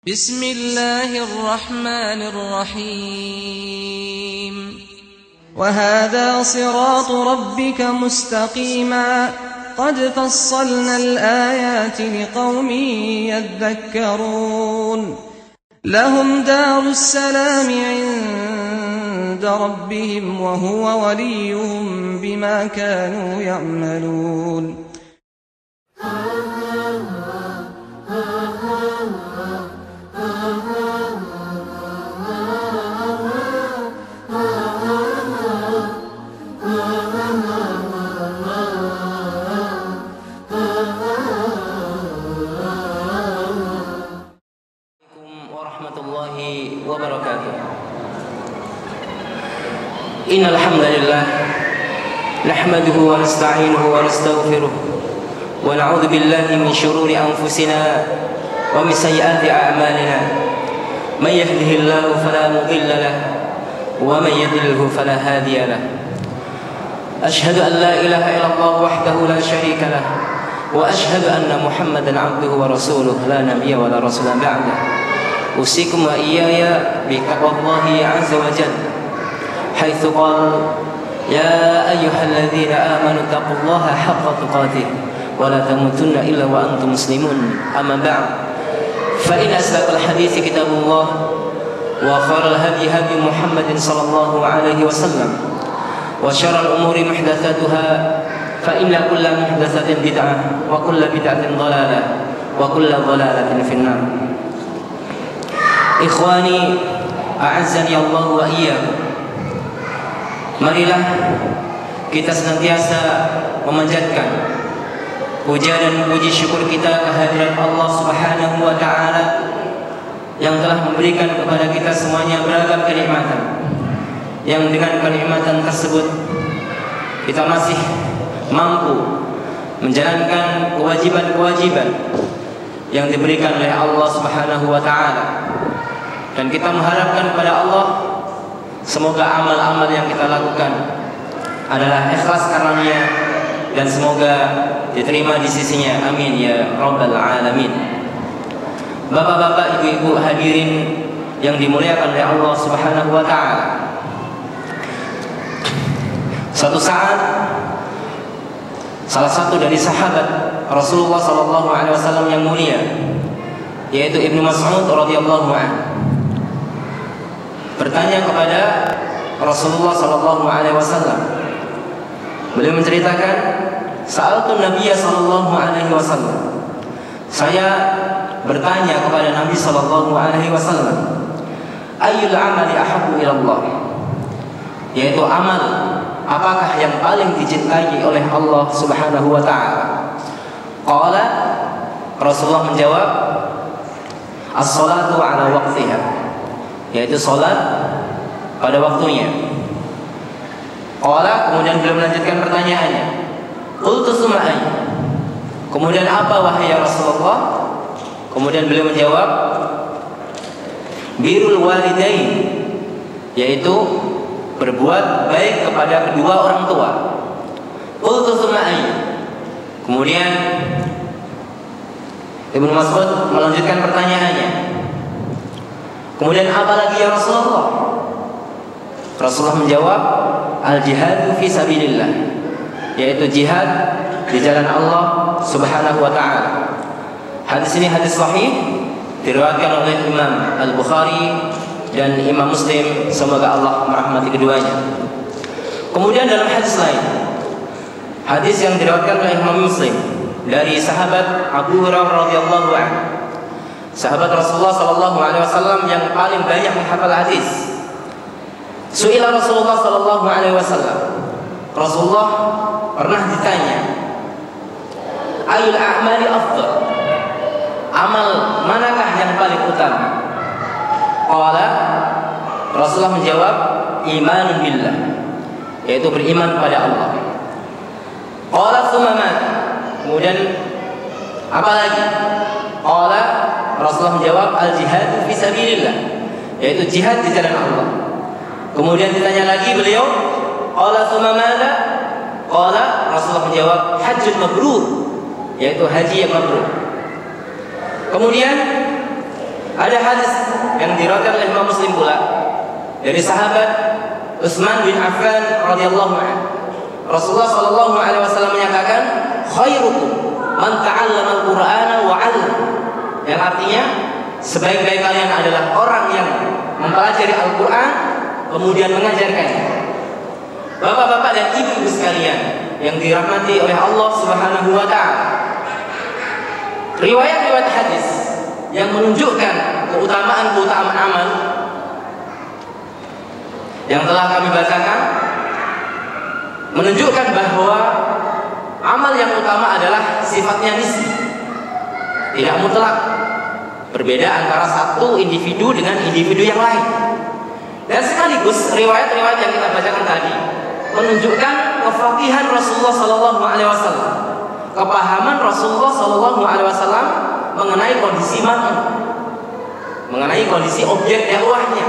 بسم الله الرحمن الرحيم وهذا صراط ربك مستقيما قد فصلنا الآيات لقوم يذكرون لهم دار السلام عند ربهم وهو وليهم بما كانوا يعملون إن الحمد لله نحمده ونستعينه ونستغفره ونعوذ بالله من شرور أنفسنا ومن سيئات أعمالنا من يهده الله فلا مضل له ومن يضلله فلا هادي له أشهد أن لا إله إلا الله وحده لا شريك له وأشهد أن محمدا عبده ورسوله لا نبي ولا رسول بعده أوصيكم وإياي بتقوى الله عز وجل حيث قال يا أيها الذين آمنوا اتقوا الله حق تقاته ولا تموتن إلا وأنتم مسلمون أما بعد فإن أصدق الحديث كتاب الله وخير الهدي هدي محمد صلى الله عليه وسلم وشر الأمور محدثاتها فإن كل محدثة بدعة وكل بدعة ضلالة وكل ضلالة في النار. إخواني أعزني الله وإياكم. Marilah kita senantiasa memanjatkan puja dan puji syukur kita kehadirat Allah Subhanahu wa taala yang telah memberikan kepada kita semuanya beragam kenikmatan. Yang dengan kenikmatan tersebut kita masih mampu menjalankan kewajiban-kewajiban yang diberikan oleh Allah Subhanahu wa taala. Dan kita mengharapkan kepada Allah semoga amal-amal yang kita lakukan adalah ikhlas karenanya dan semoga diterima di sisinya. Amin ya rabbal alamin. Bapak-bapak, ibu-ibu hadirin yang dimuliakan oleh Allah Subhanahu wa taala. Suatu saat salah satu dari sahabat Rasulullah sallallahu alaihi wasallam yang mulia, yaitu Ibnu Mas'ud radhiyallahu anhu, bertanya kepada Rasulullah sallallahu alaihi wasallam. Beliau menceritakan, "Sa'altu Nabiy sallallahu alaihi wasallam." Saya bertanya kepada Nabi sallallahu alaihi wasallam, "Ayyul amali ahabbu ila Allah?" Yaitu amal apakah yang paling dicintai oleh Allah Subhanahu wa taala? Qala, Rasulullah menjawab, "As-salatu ala waqtiha." Yaitu salat pada waktunya. Qala, kemudian beliau melanjutkan pertanyaannya. Qultu summa ay? Kemudian apa wahai ya Rasulullah? Kemudian beliau menjawab, birrul walidain, yaitu berbuat baik kepada kedua orang tua. Qultu summa ay? Kemudian Ibnu Mas'ud melanjutkan pertanyaannya. Kemudian apa lagi ya Rasulullah? Rasulullah menjawab, al-jihadu fi sabilillah, yaitu jihad di jalan Allah Subhanahu wa taala. Hadis ini hadis sahih diriwayatkan oleh Imam Al-Bukhari dan Imam Muslim, semoga Allah merahmati keduanya. Kemudian dalam hadis lain, hadis yang diriwayatkan oleh Imam Muslim dari sahabat Abu Hurairah radhiyallahu anhu, sahabat Rasulullah sallallahu alaihi wasallam yang paling banyak menghafal hadis. Su'ila Rasulullah sallallahu alaihi wasallam. Rasulullah pernah ditanya, "Ayyul a'mali afdal?" Amal manakah yang paling utama? Qala, Rasulullah menjawab, imanun billah, yaitu beriman kepada Allah. Qala tsumma ma? Kemudian apa lagi? Qala, Rasulullah menjawab, al-jihad fi sabilillah, yaitu jihad di jalan Allah. Kemudian ditanya lagi beliau, qala tsumma madza? Qala, Rasulullah menjawab, hajjun mabrur, yaitu haji yang mabrur. Kemudian Ada hadis yang diriwayatkan oleh Imam Muslim pula dari sahabat Utsman bin Affan radhiyallahu anhu. Rasulullah sallallahu alaihi wasallam menyatakan, "Khairukum man ta'allama al-Qur'ana wa 'allama." Yang artinya, sebaik-baik kalian adalah orang yang mempelajari Al-Qur'an kemudian mengajarkannya. Bapak-bapak dan ibu-ibu sekalian yang dirahmati oleh Allah Subhanahu wa taala. Riwayat-riwayat hadis yang menunjukkan keutamaan amal yang telah kami bacakan menunjukkan bahwa amal yang utama adalah sifatnya nisbi, tidak mutlak, berbeda antara satu individu dengan individu yang lain. Dan sekaligus riwayat-riwayat yang kita bacakan tadi menunjukkan kefaqihan Rasulullah Sallallahu Alaihi Wasallam, kepahaman Rasulullah Sallallahu Alaihi Wasallam mengenai kondisi mengenai kondisi objek dakwahnya.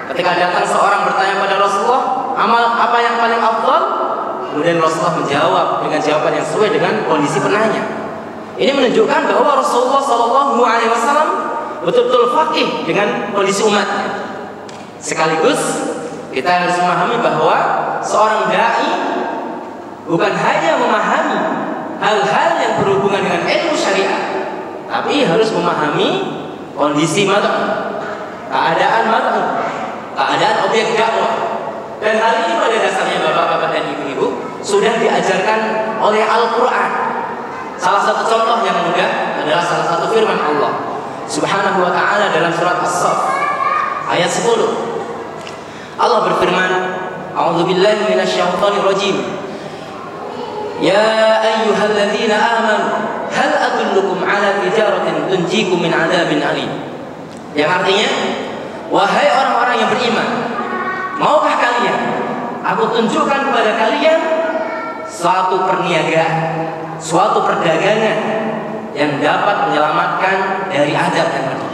Ketika datang seorang bertanya pada Rasulullah, amal apa yang paling afdal? Kemudian Rasulullah menjawab dengan jawaban yang sesuai dengan kondisi penanya. Ini menunjukkan bahwa Rasulullah Sallallahu Alaihi Wasallam betul-betul faqih dengan kondisi umatnya. Sekaligus kita harus memahami bahwa seorang dai bukan hanya memahami hal-hal yang berhubungan dengan ilmu syariat, tapi harus memahami kondisi keadaan objek dakwah. Dan hal ini pada dasarnya bapak-bapak dan ibu-ibu sudah diajarkan oleh Al-Quran. Salah satu contoh yang mudah adalah salah satu firman Allah Subhanahu wa ta'ala dalam surat As-Saff ayat 10. Allah berfirman, A'udzubillahi minasyaitonir rajim. Ya ayyuhalladzina amanu hal adullukum ala tijaratin tunjikum min adzabin alim. Yang artinya, wahai orang-orang yang beriman, maukah kalian aku tunjukkan kepada kalian suatu perniagaan, suatu perdagangan yang dapat menyelamatkan dari azab yang pedih.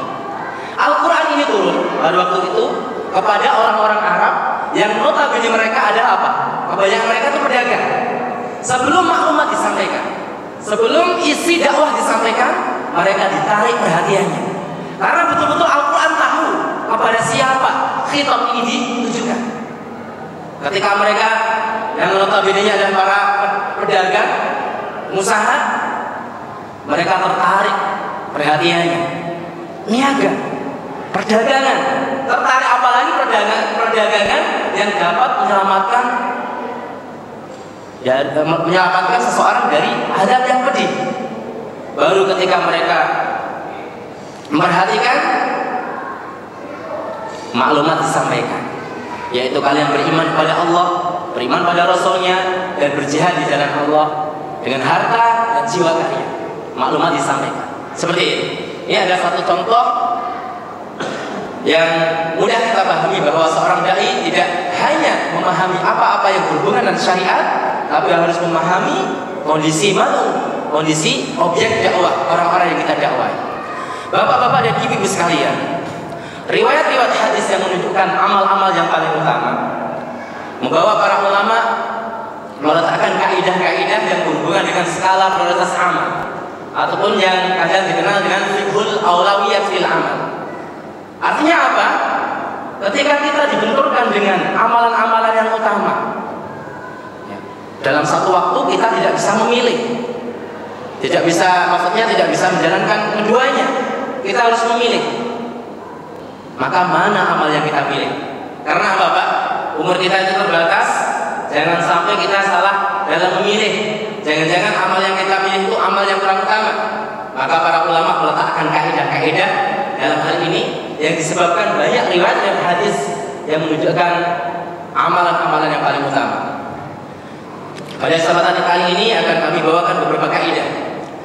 Al-Quran ini turun pada waktu itu kepada orang-orang Arab yang notabene mereka adalah apa? Kebanyakan mereka itu pedagang. Sebelum maklumat disampaikan, sebelum isi dakwah disampaikan, mereka ditarik perhatiannya. Karena betul-betul Al-Quran tahu kepada siapa khitab ini ditujukan. Ketika mereka yang notabene-nya adalah para pedagang, pengusaha, mereka tertarik perhatiannya. Niaga, perdagangan, tertarik apalagi perdagangan yang dapat menyelamatkan seseorang dari azab yang pedih. Baru ketika mereka memperhatikan, maklumat disampaikan, yaitu kalian beriman kepada Allah, beriman pada Rasulnya, dan berjihad di jalan Allah dengan harta dan jiwa kalian. Maklumat disampaikan seperti ini. Ini ada satu contoh yang mudah kita pahami bahwa seorang dai tidak hanya memahami apa-apa yang berhubungan dengan syariat, tapi harus memahami kondisi objek dakwah orang-orang yang kita dakwai. Bapak-bapak dan ibu-ibu sekalian, riwayat-riwayat hadis yang menunjukkan amal-amal yang paling utama membawa para ulama meletakkan kaidah-kaidah yang berhubungan dengan skala prioritas amal, ataupun yang kadang dikenal dengan fiqhul aulawiyat fil amal. Artinya apa? Ketika kita dibenturkan dengan amalan-amalan yang utama, dalam satu waktu kita tidak bisa memilih, tidak bisa menjalankan keduanya. Kita harus memilih. Maka mana amal yang kita pilih? Karena apa, Pak? Umur kita itu terbatas. Jangan sampai kita salah dalam memilih. Jangan-jangan amal yang kita pilih itu amal yang kurang utama. Maka para ulama meletakkan kaidah-kaidah dalam hal ini yang disebabkan banyak riwayat dan hadis yang menunjukkan amalan-amalan yang paling utama. Pada kesempatan kali ini akan kami bawakan beberapa kaidah.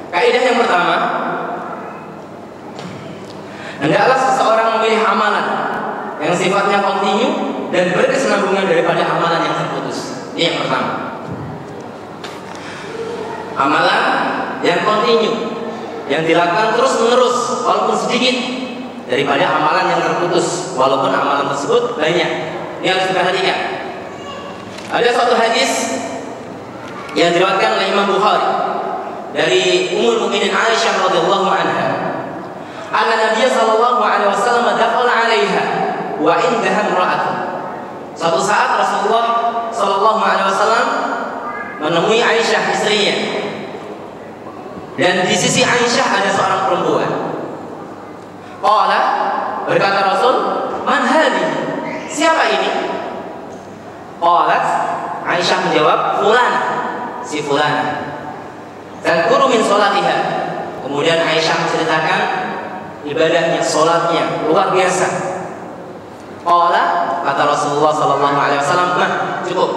Kaidah yang pertama, hendaklah seseorang memilih amalan yang sifatnya kontinu dan berkesinambungan daripada amalan yang terputus. Ini yang pertama. Amalan yang kontinu, yang dilakukan terus-menerus walaupun sedikit, daripada amalan yang terputus walaupun amalan tersebut banyak. Ini harus diperhatikan. Ada suatu hadis yang diriwayatkan oleh Imam Bukhari dari Ummul Mukminin Aisyah radhiyallahu anha. anna Nabiy sallallahu alaihi wasallam dakhala 'alaiha wa indaha imra'atun. Suatu saat Rasulullah sallallahu alaihi wasallam menemui Aisyah istrinya. Dan di sisi Aisyah ada seorang perempuan. Qala, berkata Rasul, "Man hadhihi?" Siapa ini? Qalat, Aisyah menjawab, "Fulanah." Si fulanah. Tadhkuru min salatiha. Kemudian Aisyah menceritakan ibadahnya, salatnya luar biasa. Qala, kata Rasulullah sallallahu alaihi wasallam, "Mah, cukup.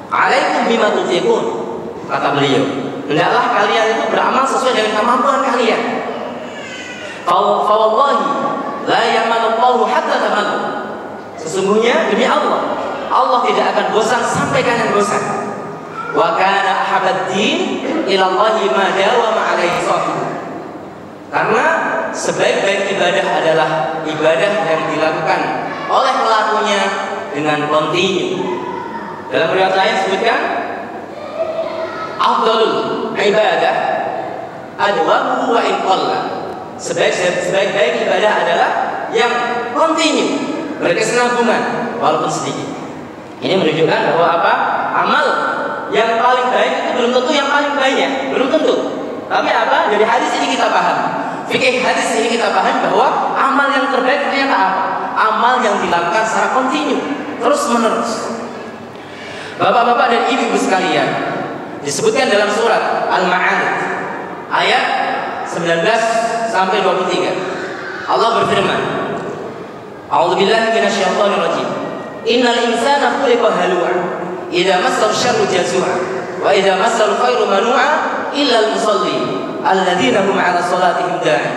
Alaikum bima tutiqun." Kata beliau, hendaklah kalian itu beramal sesuai dengan kemampuan kalian. Fa wallahi la yamalullahu hatta tamalu. Sesungguhnya demi Allah, Allah tidak akan bosan sampai kalian bosan. Wa kana ahabbad-din ila Allahi ma dawama alaihi sahibu. Karena sebaik-baik ibadah adalah ibadah yang dilakukan oleh pelakunya dengan kontinu. Dalam riwayat lain disebutkan afdalul ibadah adwamuhu wa in qalla. Sebaik-baik ibadah adalah yang kontinu, berkesinambungan walaupun sedikit. Ini menunjukkan bahwa apa? Amal yang paling baik itu belum tentu yang paling banyak, belum tentu. Tapi apa? Dari hadis ini kita paham. Fikih hadis ini kita paham bahwa amal yang terbaik ternyata apa? Amal yang dilakukan secara kontinu, terus menerus. Bapak-bapak dan ibu-ibu sekalian, disebutkan dalam surat Al-Ma'arij ayat 19 sampai 23. Allah berfirman, "A'udzubillahi minasyaitonir rajim. Innal insana khuliqa halu'a, idza massahu syarru jazu'a, wa idza massahu khairu manu'a, illa al-musallin, alladzina hum 'ala shalatihim da'in."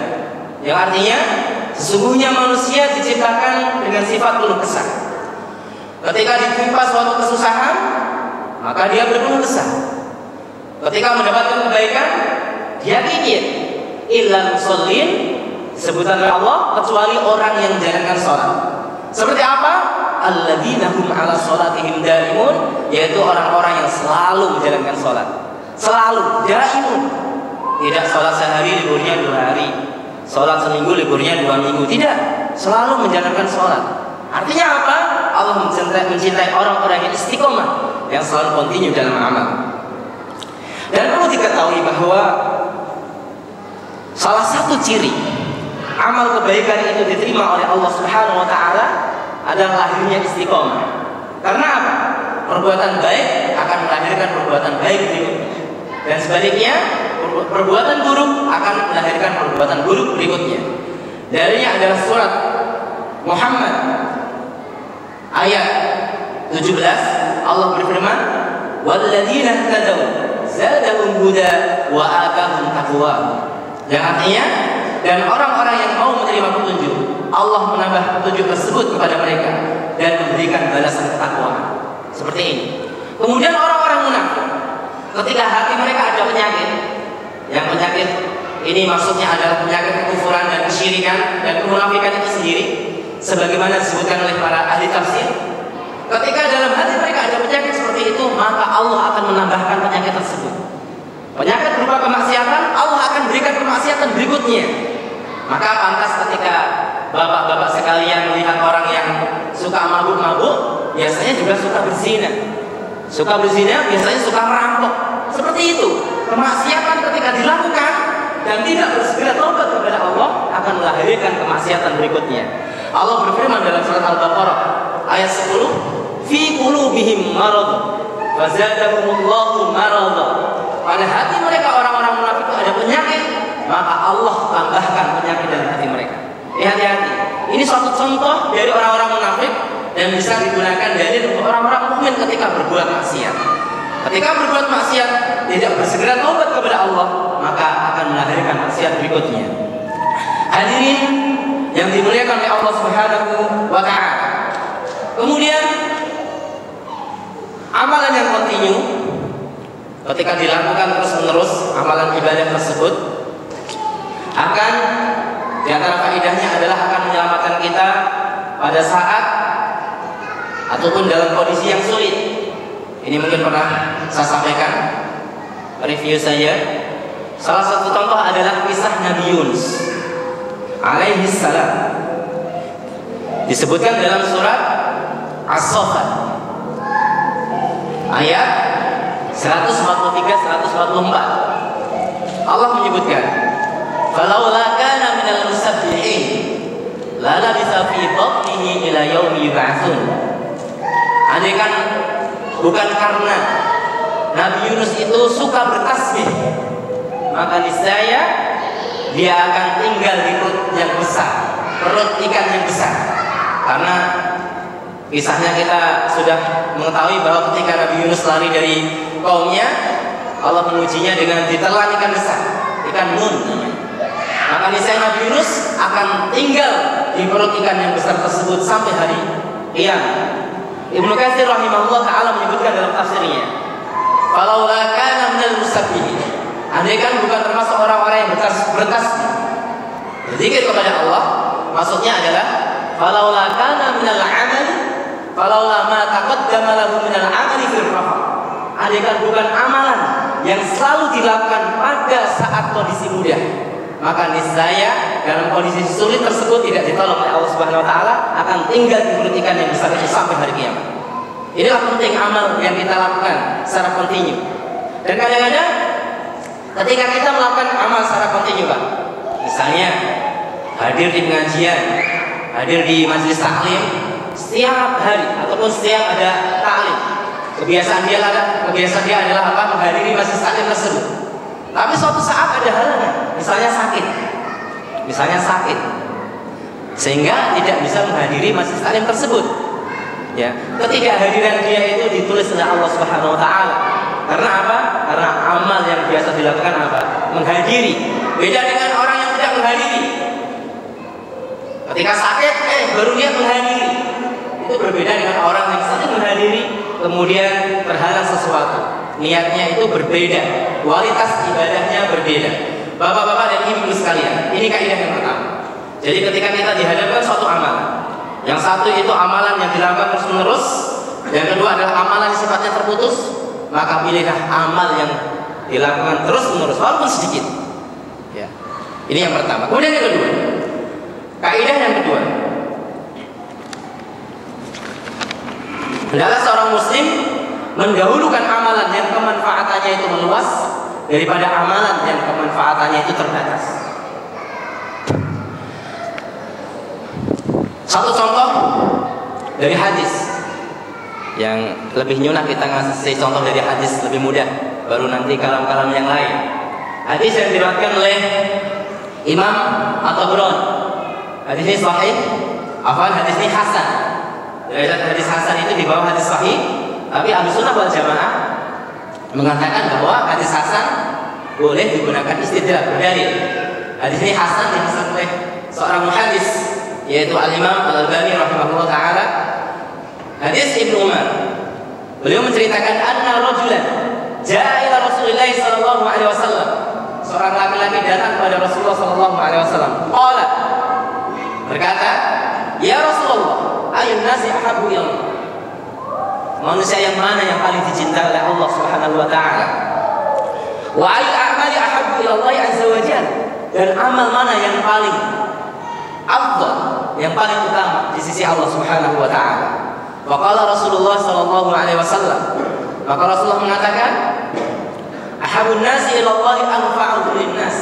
Yang artinya, sesungguhnya manusia diciptakan dengan sifat keluh kesah. Ketika ditimpa suatu kesusahan, maka dia berkeluh kesah. Ketika mendapatkan kebaikan, dia kikir. Illa musallin, sebutan oleh Allah, kecuali orang yang menjalankan sholat. Seperti apa? Alladzina hum 'ala sholatihim daimun, yaitu orang-orang yang selalu menjalankan sholat. Selalu, daimun. Tidak sholat sehari liburnya 2 hari, sholat seminggu liburnya 2 minggu. Tidak, selalu menjalankan sholat. Artinya apa? Allah mencintai orang-orang yang istiqomah, yang selalu kontinu dalam amal. Dan perlu diketahui bahwa salah satu ciri amal kebaikan itu diterima oleh Allah Subhanahu wa taala adalah lahirnya istiqomah. Karena apa? Perbuatan baik akan melahirkan perbuatan baik berikutnya. Dan sebaliknya, perbuatan buruk akan melahirkan perbuatan buruk berikutnya. Dalilnya adalah surat Muhammad ayat 17. Allah berfirman, "Walladzina ihtadaw zadahum huda wa atahum taqwa." Yang artinya, dan orang-orang yang mau menerima petunjuk, Allah menambah petunjuk tersebut kepada mereka dan memberikan balasan ketakwaan. Seperti ini. Kemudian orang-orang munafik, ketika hati mereka ada penyakit, yang penyakit ini maksudnya adalah penyakit kekufuran dan kesyirikan dan kemunafikan itu sendiri, sebagaimana disebutkan oleh para ahli tafsir. Ketika dalam hati mereka ada penyakit seperti itu, maka Allah akan menambahkan penyakit tersebut. Penyakit berupa kemaksiatan, Allah akan berikan kemaksiatan berikutnya. Maka pantas ketika bapak-bapak sekalian melihat orang yang suka mabuk-mabuk, biasanya juga suka berzina. Suka berzina biasanya suka merampok. Seperti itu. Kemaksiatan ketika dilakukan dan tidak bersegera taubat kepada Allah akan melahirkan kemaksiatan berikutnya. Allah berfirman dalam surat Al-Baqarah ayat 10, "Fi qulubihim marad, fazadahumullahu marada." Pada hati mereka orang-orang munafik itu ada penyakit, maka Allah tambahkan penyakit dalam hati mereka. Hati-hati. Ini suatu contoh dari orang-orang munafik dan bisa digunakan dalil untuk orang-orang mukmin ketika berbuat maksiat. Ketika berbuat maksiat tidak bersegera taubat kepada Allah, maka akan melahirkan maksiat berikutnya. Hadirin yang dimuliakan oleh Allah Subhanahu wa taala. Kemudian amalan yang kontinu ketika dilakukan terus-menerus, amalan ibadah tersebut akan di antara faedahnya adalah akan menyelamatkan kita pada saat ataupun dalam kondisi yang sulit. Ini mungkin pernah saya sampaikan review saya. Salah satu contoh adalah kisah Nabi Yunus. alaihi salam. Disebutkan dalam surat As-Saffat ayat 143-144. Allah menyebutkan, "Falaula kana minal musabbihin la labisa fi batnihi ila yaumi yub'atsun." Andaikan bukan karena Nabi Yunus itu suka bertasbih, maka niscaya dia akan tinggal di perut yang besar, perut ikan yang besar. Karena kisahnya kita sudah mengetahui bahwa ketika Nabi Yunus lari dari kaumnya, Allah mengujinya dengan ditelan ikan besar, ikan nun namanya. Maka niscaya Nabi Yunus akan tinggal di perut ikan yang besar tersebut sampai hari kiamat. Ibnu Katsir rahimahullah taala menyebutkan dalam tafsirnya, "Falaula kana minal musabbihin." Andaikan bukan termasuk orang-orang yang bertasbih, berzikir kepada Allah, maksudnya adalah falaula kana minal amal, falaula ma taqaddama lahu minal amali fil rafa. Andaikan bukan amalan yang selalu dilakukan pada saat kondisi mudah, maka niscaya dalam kondisi sulit tersebut tidak ditolong oleh Allah Subhanahu wa taala, akan tinggal di perut ikan yang besar itu sampai hari kiamat. Inilah penting amal yang kita lakukan secara kontinu. Dan kadang-kadang ketika kita melakukan amal secara kontinu, Pak, misalnya hadir di pengajian, hadir di majelis taklim setiap hari ataupun setiap ada taklim, kebiasaan dia adalah apa? Menghadiri majelis taklim tersebut. Tapi suatu saat ada halangan, misalnya sakit, sehingga tidak bisa menghadiri majelis taklim tersebut. Ya, ketidakhadiran dia itu ditulis oleh Allah Subhanahu wa taala. Karena apa? Karena amal yang biasa dilakukan apa? Menghadiri. Beda dengan orang yang tidak menghadiri. Ketika sakit, baru dia menghadiri. Itu berbeda dengan orang yang sering menghadiri kemudian terhalang sesuatu. Niatnya itu berbeda, kualitas ibadahnya berbeda. Bapak-bapak dan ibu sekalian, ini kaidah yang pertama. Jadi ketika kita dihadapkan suatu amalan, yang satu itu amalan yang dilakukan terus-menerus, yang kedua adalah amalan yang sifatnya terputus, maka pilihlah amal yang dilakukan terus-menerus walaupun sedikit. Ya. Ini yang pertama. Kemudian yang kedua, kaidah yang kedua, adalah seorang muslim mendahulukan amalan yang kemanfaatannya itu meluas daripada amalan yang kemanfaatannya itu terbatas. Satu contoh dari hadis yang lebih nyunah kita ngasih contoh dari hadis lebih mudah, baru nanti kalam-kalam yang lain. Hadis yang diriwayatkan oleh Imam At-Tabrani. Hadis ini sahih, hadis ini hasan. Hadis hasan itu di bawah hadis sahih, tapi Ahlussunnah wal Jamaah mengatakan bahwa hadis hasan boleh digunakan istidlal, berdalil. Hadis ini hasan dihasan oleh seorang muhaddis, yaitu Al-Imam Al-Albani rahimahullah taala. Hadis Ibnu Umar, beliau menceritakan anna rajulan jaa ila Rasulillah sallallahu alaihi wasallam. Seorang laki-laki datang kepada Rasulullah sallallahu alaihi wasallam. Qala, berkata, "Ya Rasulullah, ayyun nasi ahabbu ilallah?" Manusia yang mana yang paling dicintai oleh Allah Subhanahu wa taala? Wa ayyul a'mali ahabbu ilallah azza wa jalla? Dan amal mana yang paling afdal, yang paling utama di sisi Allah Subhanahu wa taala? Faqala Rasulullah sallallahu alaihi wasallam, maka Rasulullah mengatakan, "Ahabun nasi ilallahi anfa'uhum linnas."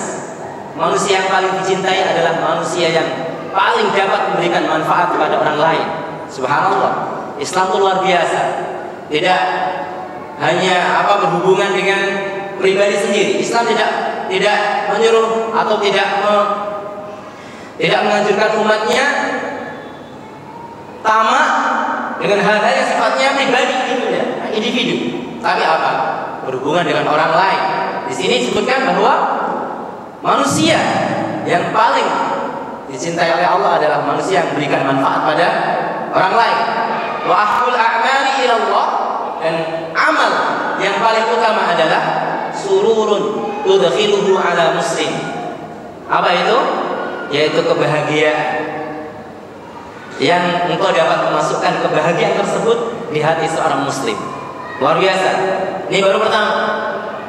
Manusia yang paling dicintai adalah manusia yang paling dapat memberikan manfaat kepada orang lain. Subhanallah, Islam itu luar biasa. Tidak hanya berhubungan dengan pribadi sendiri. Islam tidak menyuruh atau tidak menganjurkan umatnya tamak dengan hal-hal yang sifatnya pribadi individu. Tapi apa? Berhubungan dengan orang lain. Di sini disebutkan bahwa manusia yang paling dicintai oleh Allah adalah manusia yang memberikan manfaat pada orang lain. Wa ahbul a'mali ilallah, dan amal yang paling utama adalah sururun tudkhiluhu ala muslim. Apa itu? Yaitu kebahagiaan yang engkau dapat memasukkan kebahagiaan tersebut di hati seorang muslim. Luar biasa. Ini baru pertama.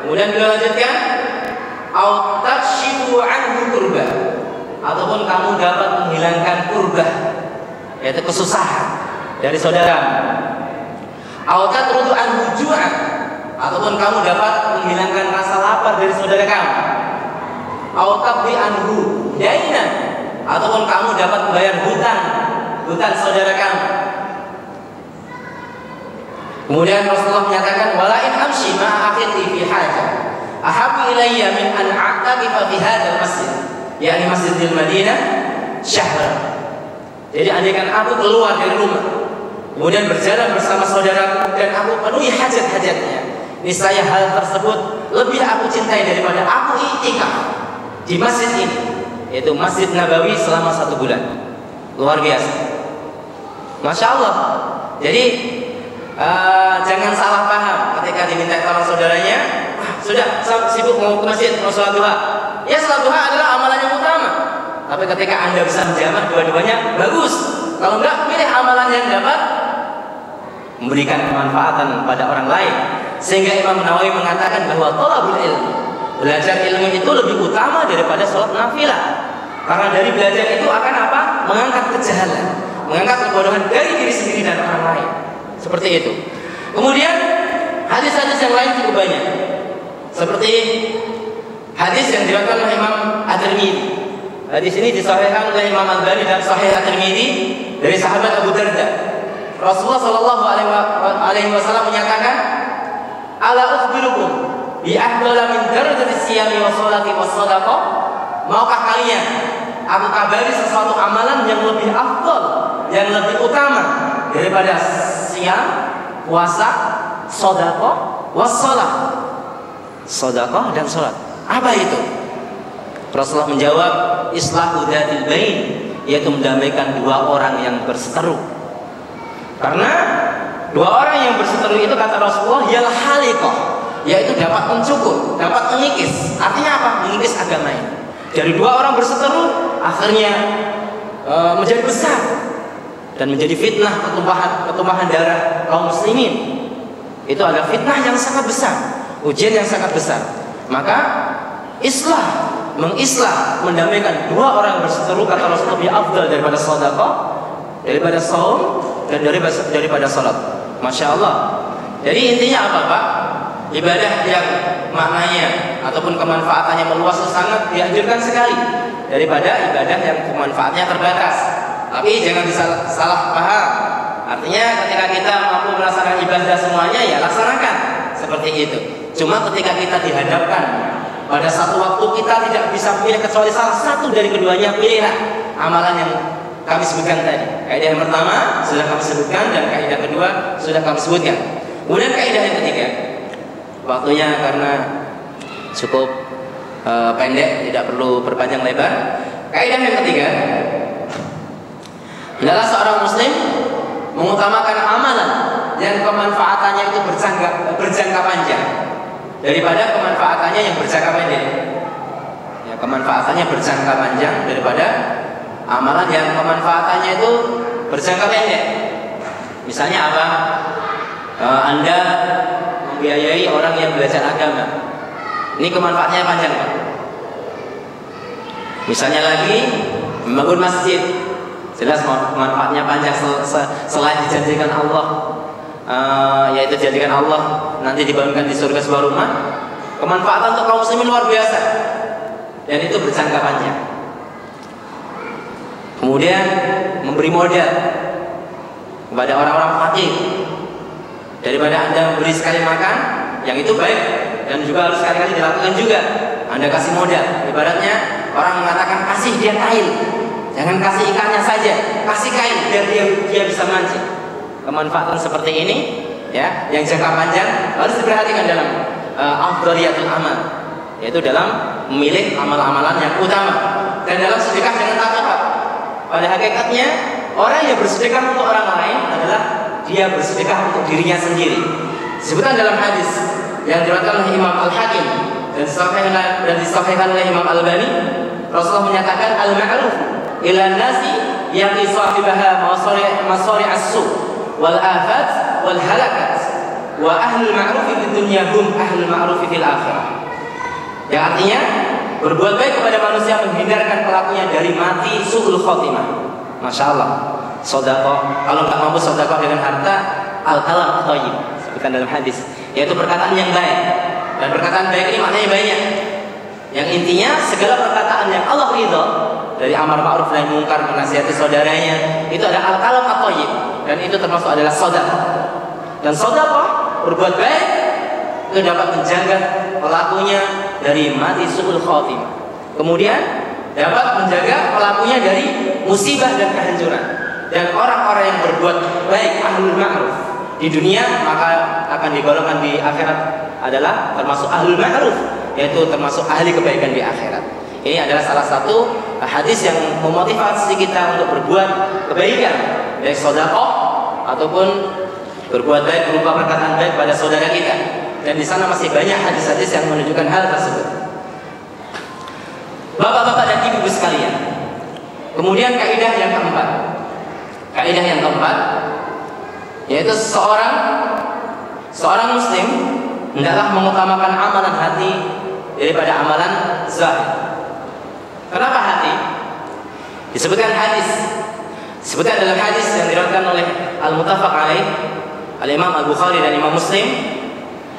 Kemudian beliau lanjutkan, au takshifu anhu kurba, ataupun kamu dapat menghilangkan kurbah, yaitu kesusahan dari saudara. Au tatrudu anhu ju'an, ataupun kamu dapat menghilangkan rasa lapar dari saudara kamu. Au taqdi anhu dainan, ataupun kamu dapat membayar hutang saudara kamu. Kemudian Rasulullah menyatakan, wala in amshi ma'a akhiti fi hajah ahabbu ilayya min an a'taqifa fi hadzal masjid, yakni Masjidil Madinah syahran. Jadi andaikan aku keluar dari rumah, kemudian berjalan bersama saudaraku dan aku penuhi hajat-hajatnya, niscaya hal tersebut lebih aku cintai daripada aku i'tikaf di masjid ini, yaitu Masjid Nabawi selama 1 bulan. Luar biasa, Masya Allah. Jadi jangan salah paham ketika diminta tolong saudaranya. Sudah sibuk mau ke masjid, mau sholat duha. Ya, sholat duha adalah amalan yang utama. Tapi ketika Anda bisa menjamak dua-duanya, bagus. Kalau enggak, pilih amalan yang dapat memberikan kemanfaatan pada orang lain. Sehingga Imam Nawawi mengatakan bahwa thalabul ilmi, belajar ilmu itu lebih utama daripada sholat nafilah. Karena dari belajar itu akan apa? Mengangkat kejahalan, mengangkat kebodohan dari diri sendiri dan orang lain. Seperti itu. Kemudian hadis-hadis yang lain cukup banyak. Seperti hadis yang diriwayatkan oleh Imam At-Tirmidzi. Hadis ini disahihkan oleh Imam Al-Albani dalam Sahih At-Tirmidzi dari sahabat Abu Darda. Rasulullah sallallahu alaihi wasallam menyatakan, "Ala ukhbirukum bi afdala min darajati siyami wa sholati was shadaqah?" Maukah kalian aku kabari sesuatu amalan yang lebih afdal, yang lebih utama daripada siam, puasa, sedekah, wassalah. Sedekah dan salat. Apa itu? Rasulullah menjawab, islahu dzatil bain, yaitu mendamaikan dua orang yang berseteru. Karena dua orang yang berseteru itu kata Rasulullah ialah haliqah, yaitu dapat mencukur, dapat mengikis. Artinya apa? Mengikis agama ini. Dari dua orang berseteru akhirnya menjadi besar dan menjadi fitnah pertumpahan darah kaum muslimin. Itu adalah fitnah yang sangat besar, ujian yang sangat besar. Maka mengislah, mendamaikan dua orang berseteru kata Rasulullah lebih afdal daripada sedekah, daripada saum, dan daripada salat. Masya Allah. Jadi intinya apa, Pak? Ibadah yang maknanya ataupun kemanfaatannya meluas sangat dianjurkan sekali daripada ibadah yang kemanfaatnya terbatas. Tapi jangan salah paham. Artinya ketika kita mampu melaksanakan ibadah semuanya, ya laksanakan seperti itu. Cuma ketika kita dihadapkan pada satu waktu kita tidak bisa memilih kecuali salah satu dari keduanya, pilihlah amalan yang kami sebutkan tadi. Kaidah yang pertama sudah kami sebutkan dan kaidah kedua sudah kami sebutkan. Kemudian kaidah yang ketiga, waktunya karena cukup pendek, tidak perlu berpanjang lebar. Kaidah yang ketiga, adalah seorang muslim mengutamakan amalan yang kemanfaatannya itu berjangka panjang daripada kemanfaatannya yang berjangka pendek. Ya, kemanfaatannya berjangka panjang daripada amalan yang kemanfaatannya itu berjangka pendek. Misalnya apa? Anda membiayai orang yang belajar agama. Ini kemanfaatannya panjang, Pak. Misalnya lagi membangun masjid. Jelas manfaatnya panjang selain dijanjikan Allah, yaitu dijadikan Allah nanti dibangunkan di surga sebuah rumah. Kemanfaatan untuk kaum muslimin luar biasa dan itu berjangka panjang. Kemudian memberi modal kepada orang-orang fakir, daripada Anda memberi sekali makan, yang itu baik dan juga harus sekali-kali dilakukan juga. Anda kasih modal, ibaratnya orang mengatakan kasih dia kail. Jangan kasih ikannya saja, kasih kain biar dia bisa mancing. Kemanfaatan seperti ini, ya, yang jangka panjang harus diperhatikan dalam afdhaliyatul amal, yaitu dalam memilih amal-amalan yang utama. Dan dalam sedekah jangan takut, Pak. Pada hakikatnya orang yang bersedekah untuk orang lain adalah dia bersedekah untuk dirinya sendiri. Disebutkan dalam hadis yang diriwayatkan oleh Imam Al-Hakim dan disahihkan oleh Imam Al-Albani, Rasulullah menyatakan al-ma'ruf ila nasi yaqi sahibaha masari as-su wal afat wal halakat wa ahlul ma'ruf fid dunya hum ahlul ma'ruf fil akhirah. Yang artinya berbuat baik kepada manusia menghindarkan pelakunya dari mati su'ul khotimah. Masya Allah. Sedekah, kalau nggak mampu sedekah dengan harta, al-kalam thayyib, sebutkan dalam hadis, yaitu perkataan yang baik. Dan perkataan baik ini maknanya banyak. Yang intinya segala perkataan yang Allah ridha, dari amar ma'ruf nahi munkar, menasihati saudaranya, itu ada al-kalam thayyib, dan itu termasuk adalah sedekah. Dan sedekah, berbuat baik, itu dapat menjaga pelakunya dari mati su'ul khotimah. Kemudian dapat menjaga pelakunya dari musibah dan kehancuran. Dan orang-orang yang berbuat baik, ahlul ma'ruf, di dunia maka akan digolongkan di akhirat adalah termasuk ahlul ma'ruf, yaitu termasuk ahli kebaikan di akhirat. Ini adalah salah satu hadis yang memotivasi kita untuk berbuat kebaikan, baik sedekah ataupun berbuat baik berupa perkataan baik pada saudara kita. Dan di sana masih banyak hadis-hadis yang menunjukkan hal tersebut. Bapak-bapak dan ibu-ibu sekalian, kemudian kaidah yang keempat. Kaidah yang keempat yaitu seorang muslim hendaklah mengutamakan amalan hati daripada amalan zahir. Kenapa hati? Disebutkan dalam hadis yang diriwayatkan oleh Al-Muttafaq alaih, Al-Imam Al-Bukhari dan Imam Muslim,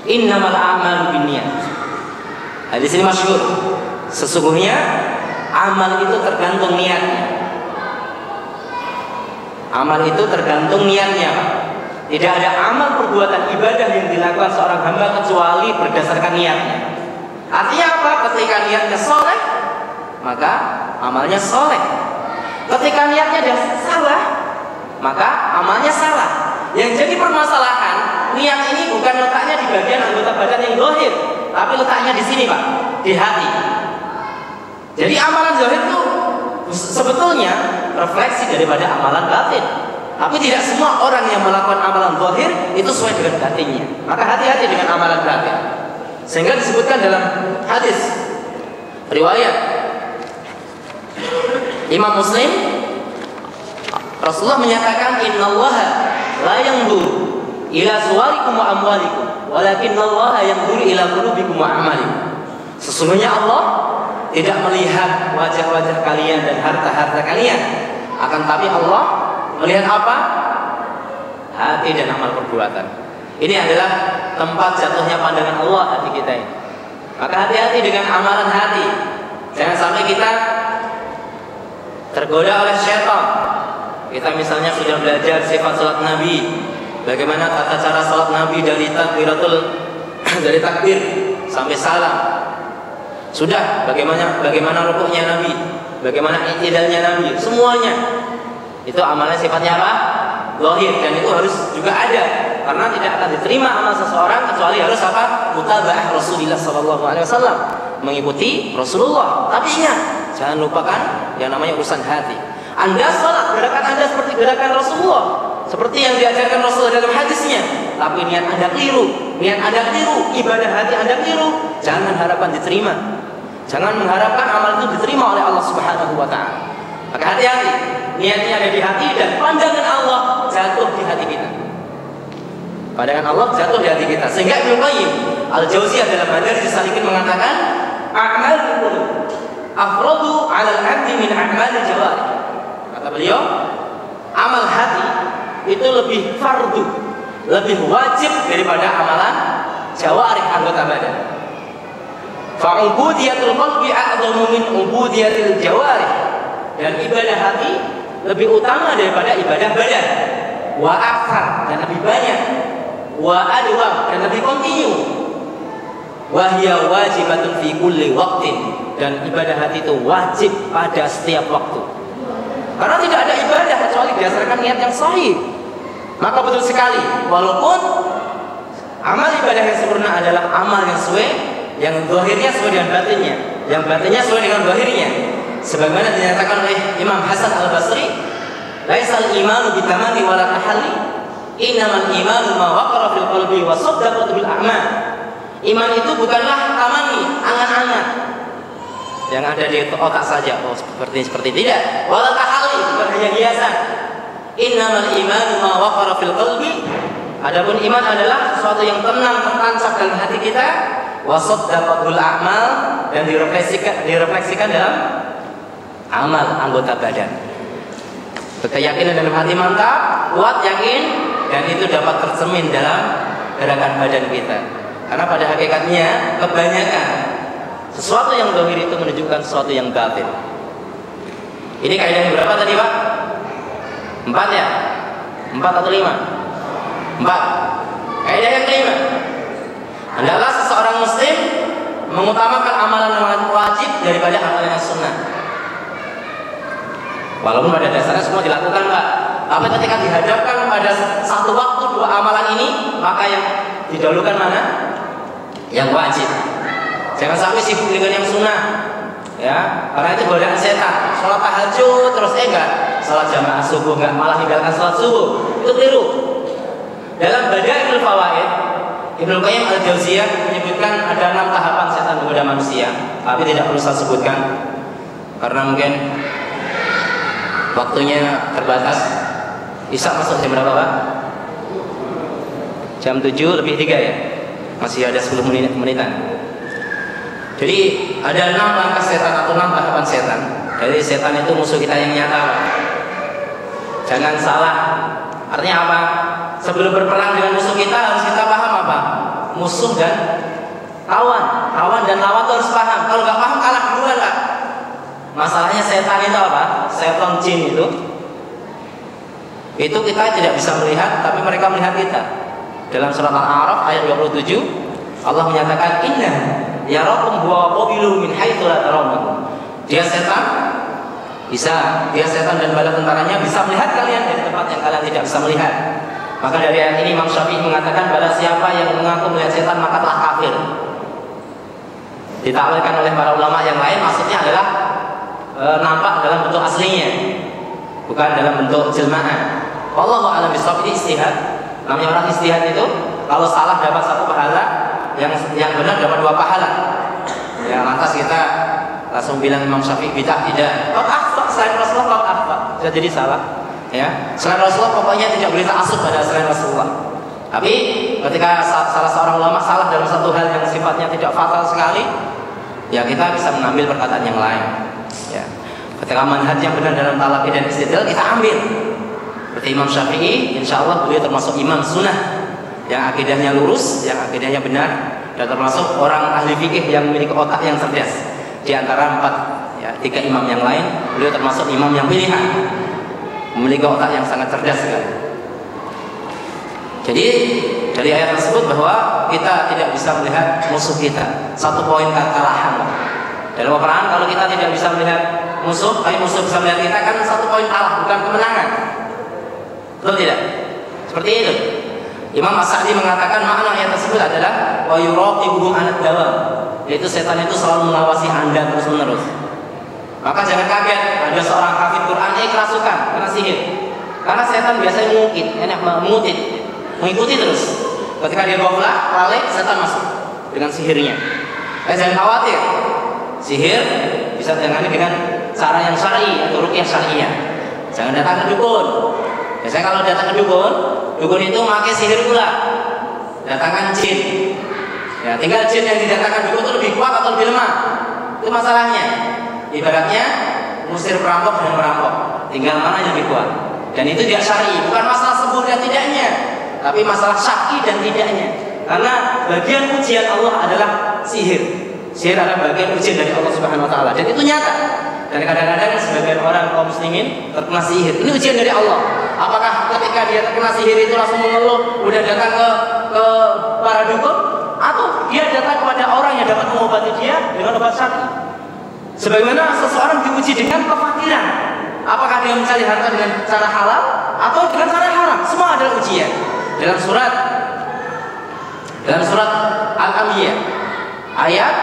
innamal a'malu binniyat. Hadis ini masyhur. Sesungguhnya amal itu tergantung niatnya. Amal itu tergantung niatnya. Tidak ada amal perbuatan ibadah yang dilakukan seorang hamba kecuali berdasarkan niatnya. Artinya apa? Ketika niatnya soleh, maka amalnya soleh. Ketika niatnya salah, maka amalnya salah. Yang jadi permasalahan, niat ini bukan letaknya di bagian anggota badan yang zahir, tapi letaknya di sini, Pak, di hati. Jadi amalan zahir itu sebetulnya refleksi daripada amalan batin. Tapi tidak semua orang yang melakukan amalan zahir itu sesuai dengan batinnya. Maka hati-hati dengan amalan batin. Sehingga disebutkan dalam hadis riwayat Imam Muslim, Rasulullah menyatakan, innallaha la yanzuru ila suwarikum wa amwalikum, walakinallaha yanzuru ila qulubikum wa a'malikum. Sesungguhnya Allah tidak melihat wajah-wajah kalian dan harta-harta kalian, akan tapi Allah melihat apa? Hati dan amal perbuatan. Ini adalah tempat jatuhnya pandangan Allah hati kita ini. Maka hati-hati dengan amalan hati. Jangan sampai kita tergoda oleh syaitan. Kita misalnya sudah belajar sifat salat Nabi, bagaimana tata cara salat Nabi dari takbir sampai salam. Sudah, bagaimana rukuknya Nabi, bagaimana i'tidalnya Nabi, semuanya itu amalan sifatnya apa? Zahir, dan itu harus juga ada, karena tidak akan diterima amal seseorang kecuali harus apa? Mutaba'ah Rasulullah SAW, mengikuti Rasulullah. Tapi ingat, jangan lupakan yang namanya urusan hati. Anda salat, gerakan Anda seperti gerakan Rasulullah, seperti yang diajarkan Rasulullah dalam hadisnya. Tapi niat Anda keliru, ibadah hati Anda keliru, jangan harapan diterima. Jangan mengharapkan amal itu diterima oleh Allah Subhanahu wa taala. Maka hati-hati, niatnya ada di hati dan pandangan Allah jatuh di hati kita. Pandangan Allah jatuh di hati kita. Sehingga Ibnu Qayyim Al-Jauziyah dalam Madarij Salikin mengatakan, a'malul qulub afradu 'ala al-'abdi min a'malil jawarih. Kata beliau, amal hati itu lebih fardu, lebih wajib daripada amalan jawarih, anggota badan. Fa'ubudiyatul qalbi a'dhamu min ubudiyatil jawarih. Dan ibadah hati lebih utama daripada ibadah badan. Wa akthar, dan lebih banyak. Wa adwam, dan lebih kontinu. Wa hiya wajibatun fi kulli waqtin. Dan ibadah hati itu wajib pada setiap waktu. Karena tidak ada ibadah kecuali berdasarkan niat yang sahih. Maka betul sekali, walaupun amal ibadah yang sempurna adalah amal yang sesuai, yang zahirnya sesuai dengan batinnya, yang batinnya sesuai dengan zahirnya. Sebagaimana dinyatakan oleh Imam Hasan Al-Basri, laisal imanu bitamani wala tahalli, innamal imanu ma waqara fil qalbi wa saddaqat bil a'mal. Iman itu bukanlah tamani, angan-angan yang ada di otak saja, oh seperti tidak. Wala tahalli, bukan hanya hiasan. Innamal imanu ma waqara fil qalbi. Adapun iman adalah sesuatu yang tenang, tertancap dalam hati kita. wasaddaqatul a'mal, dan direfleksikan dalam amal anggota badan. Keyakinan dalam hati mantap, kuat yakin, dan itu dapat tercermin dalam gerakan badan kita. Karena pada hakikatnya kebanyakan sesuatu yang zahir itu menunjukkan sesuatu yang batin. Ini kaidah yang berapa tadi, Pak? 4 ya? 4 atau 5? 4. Kaidah yang kelima, hendaklah seseorang muslim mengutamakan amalan-amalan wajib daripada amalan yang sunnah. Walaupun pada dasarnya semua dilakukan, Pak, tapi ketika dihadapkan pada satu waktu dua amalan ini, maka yang didahulukan mana? Yang wajib. Jangan sampai sibuk dengan yang sunnah, ya, karena itu godaan setan. Sholat tahajud terus enggak, sholat jamaah subuh enggak, malah tinggalkan sholat subuh, itu keliru. Dalam Bada'iul Fawaid, Ibnu Qayyim Al-Jauziyah menyebutkan ada 6 tahapan setan menggoda manusia, tapi tidak perlu saya sebutkan karena mungkin waktunya terbatas. Isya masuk jam berapa, Pak? Jam 7:03 ya? Masih ada 10 menitan. Jadi ada 6 langkah setan atau 6 tahapan setan. Jadi setan itu musuh kita yang nyata, Pak. Jangan salah. Artinya apa? Sebelum berperang dengan musuh kita harus kita paham apa? Musuh dan kawan. Kawan dan lawan itu harus paham. Kalau nggak paham kalah duluan, Pak. Masalahnya setan itu apa? Setan jin itu kita tidak bisa melihat, tapi mereka melihat kita. Dalam surat Al-A'raf ayat 27, Allah menyatakan inna yarakum huwa qabilu min haitsu la tarawun. Dia setan dan bala tentaranya bisa melihat kalian dari tempat yang kalian tidak bisa melihat. Maka dari ayat ini Imam Syafi'i mengatakan bala siapa yang mengaku melihat setan maka telah kafir. Ditakwilkan oleh para ulama yang lain, maksudnya adalah nampak dalam bentuk aslinya, bukan dalam bentuk jelmaan. Wallahu a'lam bishawab. Ini istihad. Namanya orang istihad itu kalau salah dapat 1 pahala, yang benar dapat 2 pahala. Ya, lantas kita langsung bilang Imam Syafi'i bid'ah tidak. Kok akhfa selain Rasulullah, kok akhfa? Bisa jadi salah. Ya, selain Rasulullah pokoknya tidak boleh ta'assub pada selain Rasulullah. Tapi ketika salah seorang ulama salah dalam satu hal yang sifatnya tidak fatal sekali, ya kita bisa mengambil perkataan yang lain. Ya. Ketika manhaj yang benar dalam talaqi dan istidlal kita ambil. Seperti Imam Syafi'i, insya Allah beliau termasuk imam sunnah yang akidahnya lurus, yang akidahnya benar, dan termasuk orang ahli fikih yang memiliki otak yang cerdas. Di antara 3 imam yang lain, beliau termasuk imam yang pilihan, memiliki otak yang sangat cerdas sekali. Jadi dari ayat tersebut bahwa kita tidak bisa melihat musuh kita. 1 poin kekalahan. Dalam peperangan kalau kita tidak bisa melihat musuh, tapi musuh bisa melihat kita, kan 1 poin kalah, bukan kemenangan. Betul tidak? Seperti itu. Imam As-Sa'di mengatakan makna ayat tersebut adalah wa yuraqibuhum anad dawam, yaitu setan itu selalu mengawasi Anda terus-menerus. Maka jangan kaget ada seorang hafid Quran kerasukan kena sihir. Karena setan biasanya mengikuti terus. Ketika dia ghaflah, lalai, setan masuk dengan sihirnya. Jangan khawatir. Sihir bisa ditangani dengan cara yang syar'i atau ruqyah syar'iyah. Jangan datang ke dukun. Biasanya kalau datang ke dukun itu pakai sihir pula. Datangkan jin. Ya, tinggal jin yang didatangkan dukun itu lebih kuat atau lebih lemah. Itu masalahnya. Ibaratnya musir perampok dan merampok. Tinggal mana yang lebih kuat. Dan itu dia syar'i, bukan masalah sembuh dan tidaknya, tapi masalah syar'i dan tidaknya. Karena bagian ujian Allah adalah sihir. Sihir adalah bagian ujian dari Allah Subhanahu wa taala. Dan itu nyata. Dan kadang-kadang sebagian orang kaum muslimin terkena sihir. Ini ujian dari Allah. Apakah ketika dia terkena sihir itu langsung mengeluh, udah datang ke para dukun, atau dia datang kepada orang yang dapat mengobati dia dengan obat syar'i? Sebagaimana seseorang diuji dengan kefakiran. Apakah dia mencari harta dengan cara halal atau dengan cara haram? Semua adalah ujian. Dalam surat Al-Anbiya ayat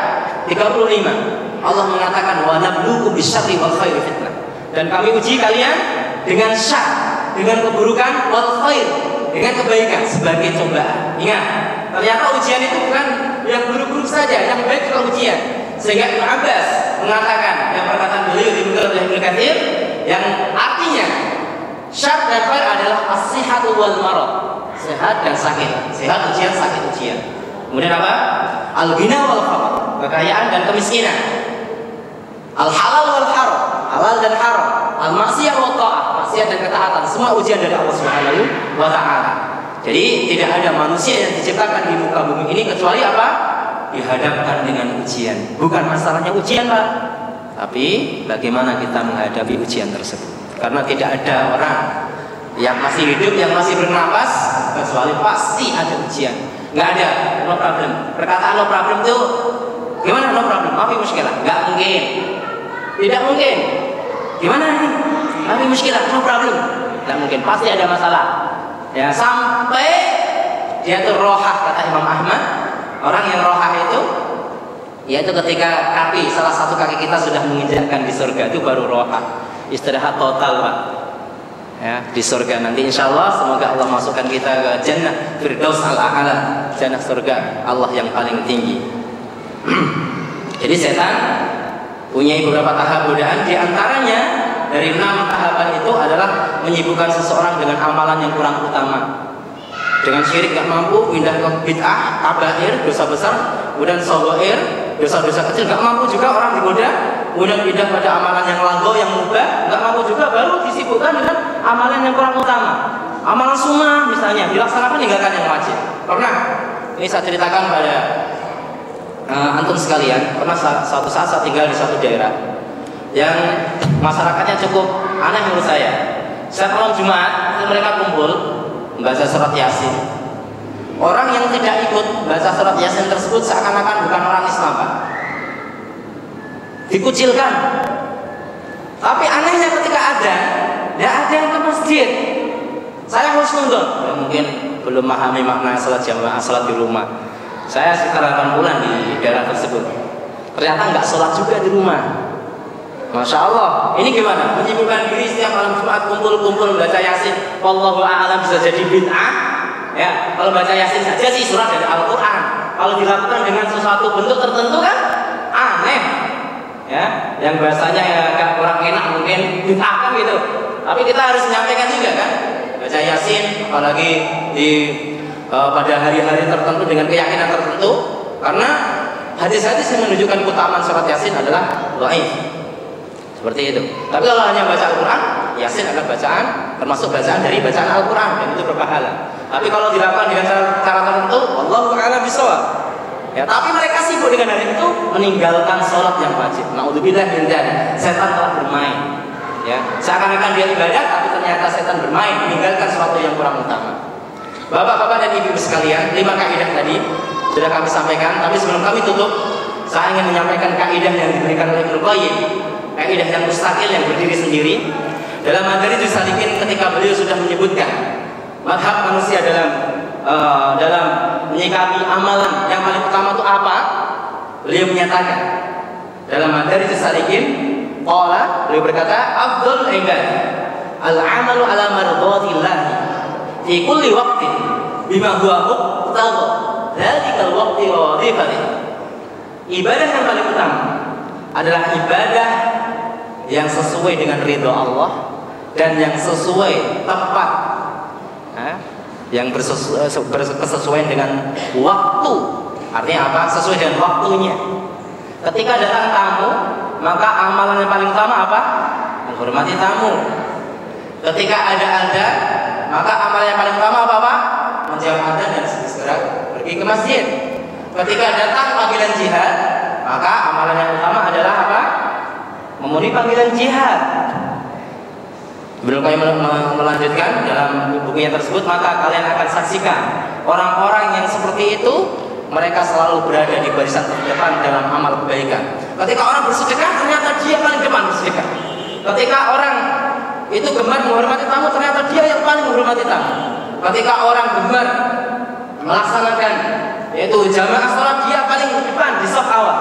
35 Allah mengatakan wa nabluukum bisyarri wal khairi fitnah. Dan kami uji kalian dengan syar, dengan keburukan, wal khair, dengan kebaikan sebagai cobaan. Ingat, ternyata ujian itu bukan yang buruk-buruk saja, yang baik juga ujian. Sehingga Ibnu Abbas mengatakan, yang perkataan beliau dibuktikan oleh Ibnu Katsir, yang artinya syar dan khair adalah as-sihhatu wal marad. Sehat dan sakit. Sehat ujian, sakit ujian. Kemudian apa? Al-ghina wal faqr, kekayaan dan kemiskinan. Al-halal wal haram, halal dan haram. Al-maksiyah wal ta'ah, maksiat dan ketaatan, semua ujian dari Allah Subhanahu wa taala. Jadi tidak ada manusia yang diciptakan di muka bumi ini kecuali apa? Dihadapkan dengan ujian. Bukan masalahnya ujian, Pak, tapi bagaimana kita menghadapi ujian tersebut. Karena tidak ada orang yang masih hidup, yang masih bernapas, kecuali pasti ada ujian. Nggak ada no problem. Perkataan no problem itu gimana? No problem, maaf muskilah. Nggak mungkin. Tidak mungkin. Gimana ini? Maaf muskilah, no problem. Nggak mungkin. Pasti ada masalah. Ya, sampai dia itu rohah, kata Imam Ahmad. Orang yang rohah itu, yaitu ketika kaki, salah satu kaki kita sudah menginjakkan di surga, itu baru rohah. Istirahat total, Pak. Ya, di surga nanti insya Allah, semoga Allah masukkan kita ke jannah Firdaus al-a'la, jannah surga Allah yang paling tinggi. Jadi setan punya beberapa tahap godaan, di antaranya dari 6 tahapan itu adalah menyibukkan seseorang dengan amalan yang kurang utama. Dengan syirik gak mampu, pindah ke bid'ah, kabair, dosa besar, kemudian sogoir, dosa-dosa kecil gak mampu juga orang digoda, kemudian pindah pada amalan yang lago, yang mubah, gak mampu juga, baru disibukkan dengan amalan yang kurang utama. Amalan sunnah misalnya dilaksanakan, tinggalkan yang wajib. Pernah ini saya ceritakan pada antum sekalian, pernah suatu saat saya tinggal di suatu daerah yang masyarakatnya cukup aneh menurut saya. Setiap malam Jumat mereka kumpul membaca surat Yasin. Orang yang tidak ikut baca surat Yasin tersebut seakan-akan bukan orang Islam, Pak. Dikucilkan. Tapi anehnya ketika ada, tidak ada yang ke masjid. Saya harus nonton. Ya, mungkin belum memahami makna salat jamaah, salat di rumah. Saya sekitar 8 bulan di daerah tersebut. Ternyata nggak sholat juga di rumah. Masya Allah. Ini gimana? Menyibukkan diri setiap malam Jumat kumpul-kumpul baca Yasin. Wallahu a'lam, bisa jadi bid'ah. Ya, kalau baca Yasin saja sih surat dari Al-Quran. Kalau dilakukan dengan sesuatu bentuk tertentu kan aneh. Ya, yang bahasanya ya agak kurang enak mungkin bid'ah kan gitu. Tapi kita harus menyampaikan juga kan. Baca Yasin, apalagi di pada hari-hari tertentu dengan keyakinan tertentu, karena hadis-hadis yang menunjukkan keutamaan surat Yasin adalah dhaif. Seperti itu. Tapi kalau hanya baca Al-Quran, Yasin adalah bacaan, termasuk bacaan dari bacaan Al-Quran, dan itu berpahala. Tapi kalau dilakukan dengan cara tertentu, wallahu a'lam bishawab. Ya, tapi mereka sibuk dengan hal itu, meninggalkan sholat yang wajib. Naudzubillah min dzalik. Setan telah bermain. Ya, seakan-akan dia ibadat, tapi ternyata setan bermain, meninggalkan sesuatu yang kurang utama. Bapak-bapak dan ibu sekalian, 5 kaidah tadi sudah kami sampaikan. Tapi sebelum kami tutup, saya ingin menyampaikan kaidah yang diberikan oleh Ibnu Qayyim. Kaidah yang mustaqil, yang berdiri sendiri. Dalam Madarijus Salikin ketika beliau sudah menyebutkan madhab manusia dalam menyikapi amalan yang paling utama itu apa, beliau menyatakan dalam Madarijus Salikin, beliau berkata, afdhal ibad al-amalu ala mardhatillah fi kulli waqtin bima huwa muqtada dzalikal waqti wa wadhifatih. Ibadah yang paling utama adalah ibadah yang sesuai dengan ridho Allah dan yang sesuai tepat, yang berkesesuaian dengan waktu. Artinya apa? Sesuai dengan waktunya. Ketika datang tamu, maka amalan yang paling utama apa? Menghormati tamu. Ketika ada adzan, maka amalan yang paling utama apa? Menjawab adzan dan segera pergi ke masjid. Ketika datang panggilan jihad, maka amalan yang utama adalah apa? Memenuhi panggilan jihad. Ibnu Qayyim melanjutkan dalam bukunya tersebut, maka kalian akan saksikan orang-orang yang seperti itu, mereka selalu berada di barisan terdepan dalam amal kebaikan. Ketika orang bersedekah, ternyata dia paling depan bersedekah. Ketika orang itu gemar menghormati tamu, ternyata dia yang paling menghormati tamu. Ketika orang gemar melaksanakan yaitu jamaah sholat, dia paling depan di saf awal.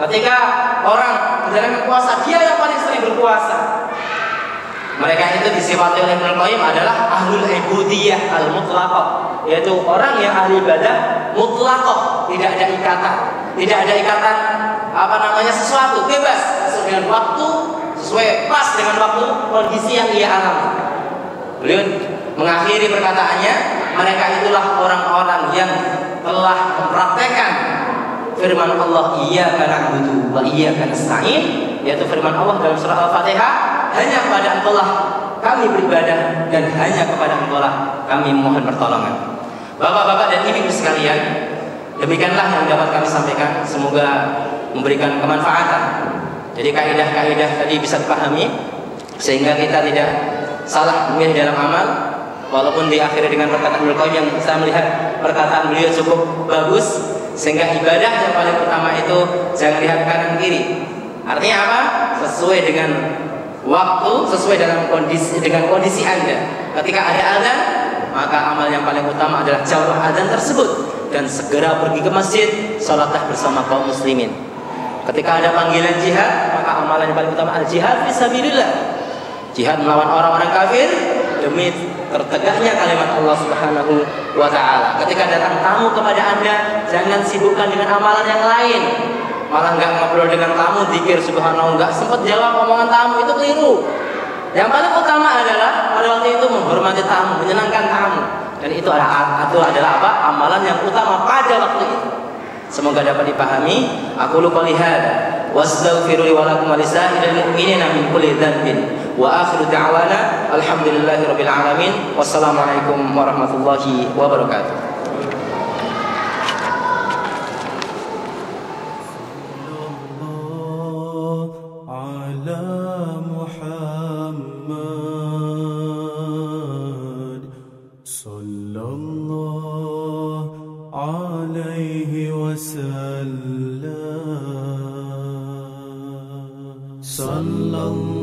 Ketika orang menjalankan puasa, dia yang paling sering berpuasa. Mereka itu disifati oleh Ibnu Qayyim adalah ahlul ibudiyah al-mutlaqah, yaitu orang yang ahli ibadah mutlaqah, tidak ada ikatan, sesuatu, bebas sesuai dengan waktu, sesuai pas dengan waktu kondisi yang ia alami. Beliau mengakhiri perkataannya, mereka itulah orang-orang yang telah mempraktekkan firman Allah, iyyaka na'budu wa iyyaka nasta'in, yaitu firman Allah dalam surah Al-Fatihah, hanya kepada Engkau-lah kami beribadah dan hanya kepada Engkau-lah kami mohon pertolongan. Bapak-bapak dan ibu sekalian, demikianlah yang dapat kami sampaikan, semoga memberikan kemanfaatan. Jadi kaidah-kaidah tadi bisa dipahami sehingga kita tidak salah memilih dalam amal. Walaupun diakhiri dengan perkataan beliau yang saya melihat perkataan beliau cukup bagus, sehingga ibadah yang paling utama itu jangan lihat kanan kiri. Artinya apa? Sesuai dengan waktu, sesuai dengan kondisi Anda. Ketika ada azan, maka amal yang paling utama adalah jawab azan tersebut dan segera pergi ke masjid, salatlah bersama kaum muslimin. Ketika ada panggilan jihad, maka amalan yang paling utama adalah jihad fisabilillah. Jihad melawan orang-orang kafir demi tertegaknya kalimat Allah Subhanahu wa taala. Ketika datang tamu kepada Anda, jangan sibukkan dengan amalan yang lain. Malah enggak ngobrol dengan tamu, zikir subhanallah, enggak sempat jawab omongan tamu, itu keliru. Yang paling utama adalah pada waktu itu menghormati tamu, menyenangkan tamu. Dan itu adalah apa? Amalan yang utama pada waktu itu. Semoga dapat dipahami. Aku qouli hadza wastaghfiru li wa lakum wa lisa'iril mu'minina min kulli dhanbin. Wa akhiru da'wana alhamdulillahirabbil alamin. Wassalamualaikum warahmatullahi wabarakatuh. صلى الله